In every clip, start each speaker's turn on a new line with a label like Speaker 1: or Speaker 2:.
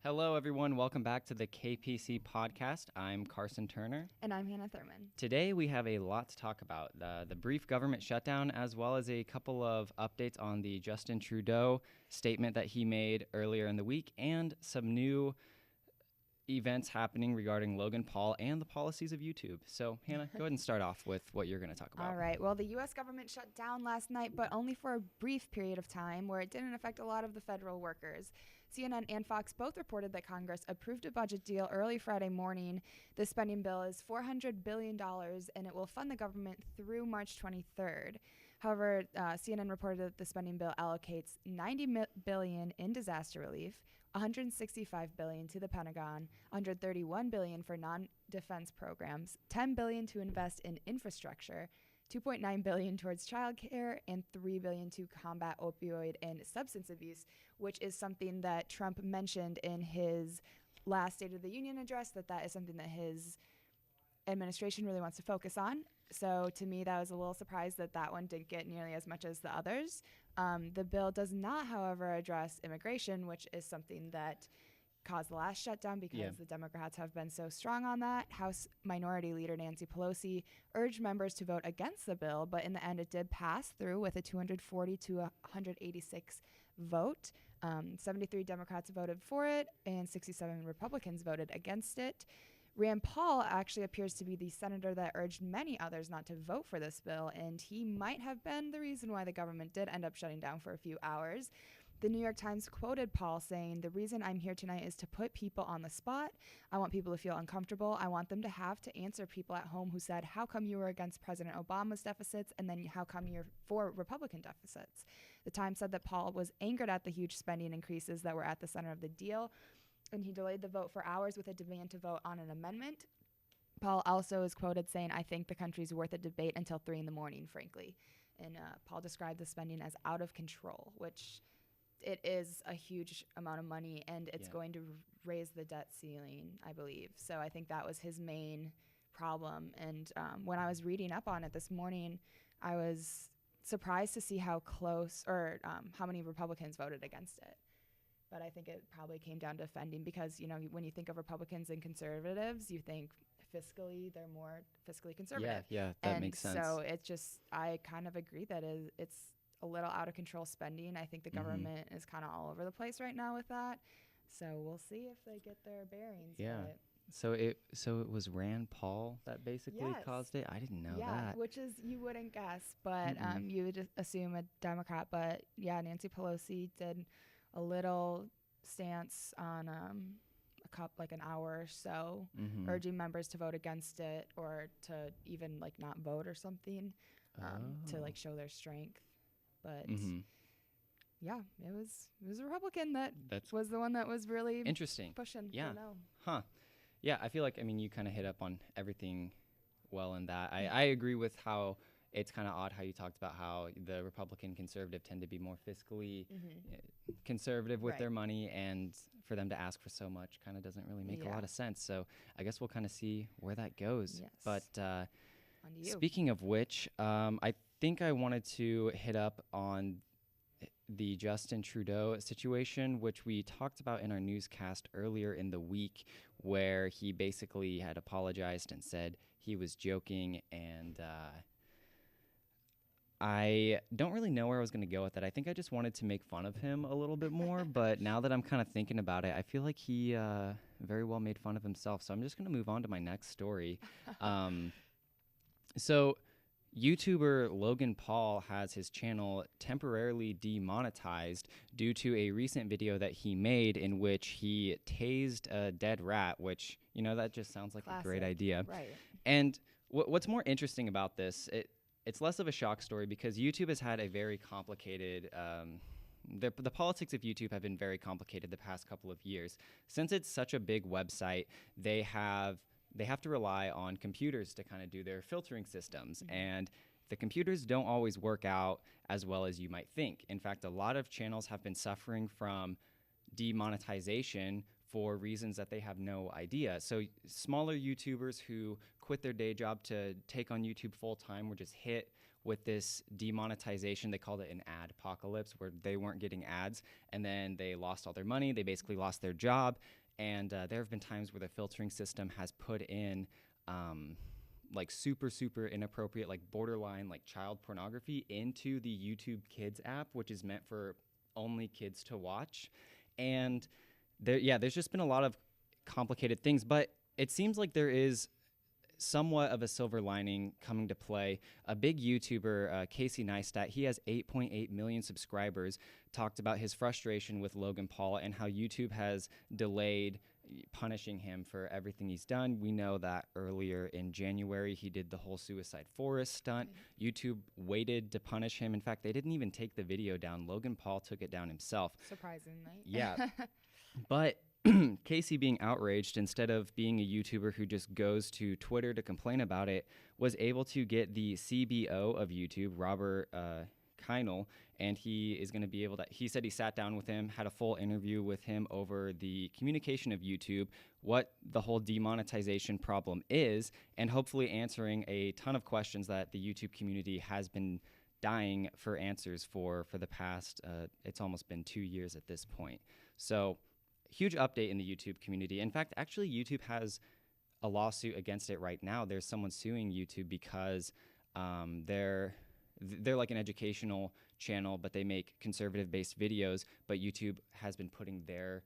Speaker 1: Hello, everyone. Welcome back to the KPC podcast. I'm Carson Turner.
Speaker 2: And I'm Hannah Thurman.
Speaker 1: Today, we have a lot to talk about. The brief government shutdown, as well as a couple of updates on the Justin Trudeau statement that he made earlier in the week, and some new events happening regarding Logan Paul and the policies of YouTube. So, Hannah, go ahead and start off with what you're going to talk about.
Speaker 2: All right. Well, the U.S. government shut down last night, but only for a brief period of time where it didn't affect a lot of the federal workers. CNN and Fox both reported that Congress approved a budget deal early Friday morning. The spending bill is $400 billion, and it will fund the government through March 23rd. However, CNN reported that the spending bill allocates $90 billion in disaster relief, $165 billion to the Pentagon, $131 billion for non-defense programs, $10 billion to invest in infrastructure, $2.9 billion towards child care, and $3 billion to combat opioid and substance abuse, which is something that Trump mentioned in his last State of the Union address, that is something that his administration really wants to focus on. So to me, that was a little surprised that one didn't get nearly as much as the others. The bill does not, however, address immigration, which is something that caused the last shutdown because the Democrats have been so strong on that. House Minority Leader Nancy Pelosi urged members to vote against the bill, but in the end it did pass through with a 240 to 186 vote. 73 Democrats voted for it and 67 Republicans voted against it. Rand Paul actually appears to be the senator that urged many others not to vote for this bill, and he might have been the reason why the government did end up shutting down for a few hours. The New York Times quoted Paul saying, "The reason I'm here tonight is to put people on the spot. I want people to feel uncomfortable. I want them to have to answer people at home who said, how come you were against President Obama's deficits, and then how come you're for Republican deficits?" The Times said that Paul was angered at the huge spending increases that were at the center of the deal, and he delayed the vote for hours with a demand to vote on an amendment. Paul also is quoted saying, "I think the country's worth a debate until 3 a.m, frankly." And Paul described the spending as out of control, which it is a huge amount of money, and it's going to raise the debt ceiling, I believe. So I think that was his main problem. And when I was reading up on it this morning, I was surprised to see how close or how many Republicans voted against it. But I think it probably came down to funding because, when you think of Republicans and conservatives, you think fiscally, they're more fiscally conservative.
Speaker 1: Yeah, that makes sense.
Speaker 2: So it's just, I kind of agree that it's a little out of control spending. I think the government is kind of all over the place right now with that. So we'll see if they get their bearings.
Speaker 1: Yeah.
Speaker 2: But
Speaker 1: So it was Rand Paul that basically caused it? I didn't know that.
Speaker 2: Yeah, which is, you wouldn't guess, but you would assume a Democrat. But yeah, Nancy Pelosi did a little stance on like an hour or so, urging members to vote against it or to even like not vote or something, to like show their strength. But yeah, it was a Republican that was the one that was really
Speaker 1: interesting
Speaker 2: pushing.
Speaker 1: Yeah.
Speaker 2: For no.
Speaker 1: Huh. Yeah, I feel like, you kind of hit up on everything well in that. I agree with how it's kind of odd how you talked about how the Republican conservative tend to be more fiscally conservative with their money, and for them to ask for so much kind of doesn't really make a lot of sense. So I guess we'll kind of see where that goes.
Speaker 2: Yes.
Speaker 1: But
Speaker 2: On to you.
Speaker 1: speaking of which, I think I wanted to hit up on the Justin Trudeau situation, which we talked about in our newscast earlier in the week, where he basically had apologized and said he was joking, and I don't really know where I was going to go with that. I think I just wanted to make fun of him a little bit more, but now that I'm kind of thinking about it, I feel like he very well made fun of himself. So I'm just going to move on to my next story. So YouTuber Logan Paul has his channel temporarily demonetized due to a recent video that he made in which he tased a dead rat, which, that just sounds like a great idea.
Speaker 2: Right.
Speaker 1: And what's more interesting about this, it's less of a shock story because YouTube has had a very complicated, the politics of YouTube have been very complicated the past couple of years. Since it's such a big website, they have to rely on computers to kind of do their filtering systems. And the computers don't always work out as well as you might think. In fact, a lot of channels have been suffering from demonetization for reasons that they have no idea. So smaller YouTubers who quit their day job to take on YouTube full time were just hit with this demonetization. They called it an ad apocalypse, where they weren't getting ads, and then they lost all their money. They basically lost their job. And there have been times where the filtering system has put in like super inappropriate, like borderline like child pornography into the YouTube Kids app, which is meant for only kids to watch. And there's just been a lot of complicated things, but it seems like there is somewhat of a silver lining coming to play. A big YouTuber, Casey Neistat, he has 8.8 million subscribers, talked about his frustration with Logan Paul and how YouTube has delayed punishing him for everything he's done. We know that earlier in January he did the whole Suicide Forest stunt. YouTube waited to punish him. In fact, they didn't even take the video down. Logan Paul took it down himself.
Speaker 2: Surprisingly.
Speaker 1: Yeah. But Casey, being outraged, instead of being a YouTuber who just goes to Twitter to complain about it, was able to get the CBO of YouTube, Robert Keinel, and he is going to be able to, he said he sat down with him, had a full interview with him over the communication of YouTube, what the whole demonetization problem is, and hopefully answering a ton of questions that the YouTube community has been dying for answers for the past, it's almost been 2 years at this point. So huge update in the YouTube community. In fact, actually, YouTube has a lawsuit against it right now. There's someone suing YouTube because they're like an educational channel, but they make conservative-based videos, but YouTube has been putting their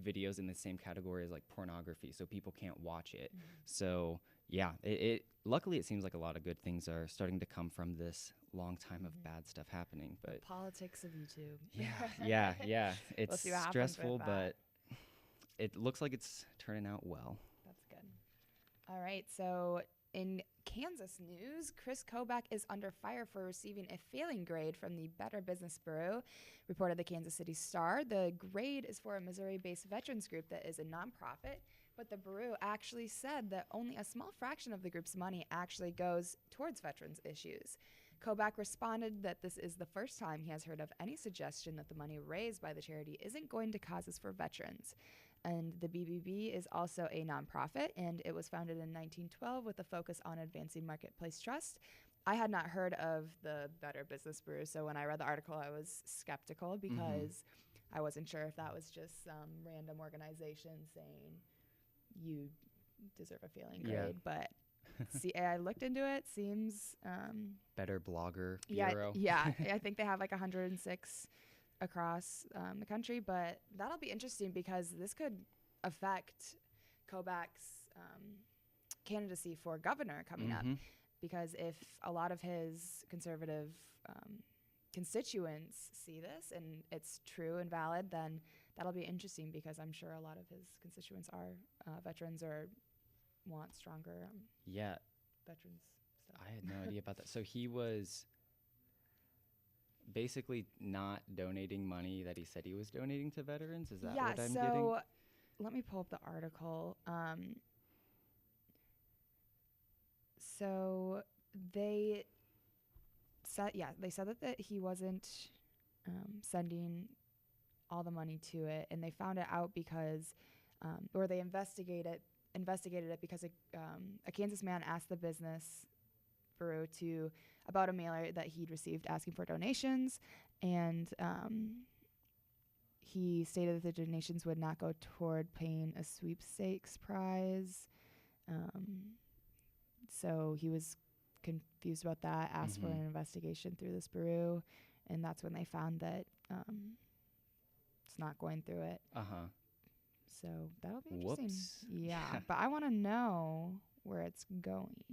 Speaker 1: videos in the same category as like pornography, so people can't watch it. So yeah, luckily it seems like a lot of good things are starting to come from this long time of bad stuff happening. But
Speaker 2: the politics of YouTube.
Speaker 1: Yeah. It's
Speaker 2: We'll
Speaker 1: stressful, but it looks like it's turning out well.
Speaker 2: That's good. All right, so in Kansas news, Chris Kobach is under fire for receiving a failing grade from the Better Business Bureau, reported the Kansas City Star. The grade is for a Missouri-based veterans group that is a nonprofit, but the Bureau actually said that only a small fraction of the group's money actually goes towards veterans issues. Kobach responded that this is the first time he has heard of any suggestion that the money raised by the charity isn't going to causes for veterans. And the BBB is also a nonprofit, and it was founded in 1912 with a focus on advancing marketplace trust. I had not heard of the Better Business Bureau, so when I read the article, I was skeptical because I wasn't sure if that was just some random organization saying you deserve a failing grade. But see, I looked into it. Seems
Speaker 1: Better Blogger Bureau.
Speaker 2: Yeah. I think they have like 106 across the country, but that'll be interesting because this could affect Kobach's candidacy for governor coming up. Because if a lot of his conservative constituents see this and it's true and valid, then that'll be interesting because I'm sure a lot of his constituents are veterans or want stronger veterans stuff.
Speaker 1: I had no idea about that. So he was basically not donating money that he said he was donating to veterans? Is that what I'm getting?
Speaker 2: Yeah, so let me pull up the article. So they said that he wasn't sending all the money to it, and they found it out because, or they investigated it because a Kansas man asked the business bureau about a mailer that he'd received asking for donations, and he stated that the donations would not go toward paying a sweepstakes prize. So he was confused about that, asked for an investigation through this bureau, and that's when they found that it's not going through it. So that'll be interesting.
Speaker 1: Whoops.
Speaker 2: Yeah, but I want to know where it's going.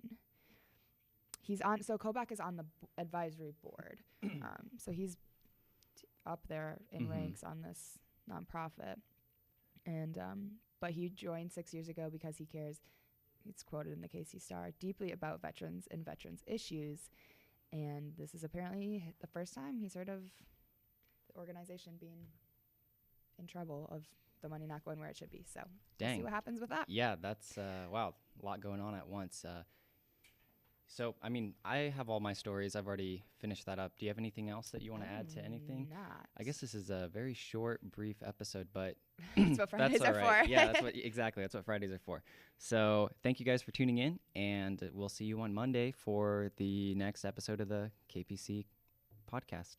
Speaker 2: So Kobach is on the advisory board. So he's up there in ranks on this nonprofit. And but he joined 6 years ago because he cares, it's quoted in the KC Star, deeply about veterans and veterans issues. And this is apparently the first time he's heard of the organization being in trouble of the money not going where it should be. So we'll see what happens with that.
Speaker 1: Yeah, that's, wow, a lot going on at once. So, I mean, I have all my stories. I've already finished that up. Do you have anything else that you want to add to anything?
Speaker 2: Not.
Speaker 1: I guess this is a very short, brief episode, but
Speaker 2: That's what Fridays
Speaker 1: that's
Speaker 2: are
Speaker 1: all right.
Speaker 2: for.
Speaker 1: Yeah, that's what Fridays are for. So, thank you guys for tuning in, and we'll see you on Monday for the next episode of the KPC podcast.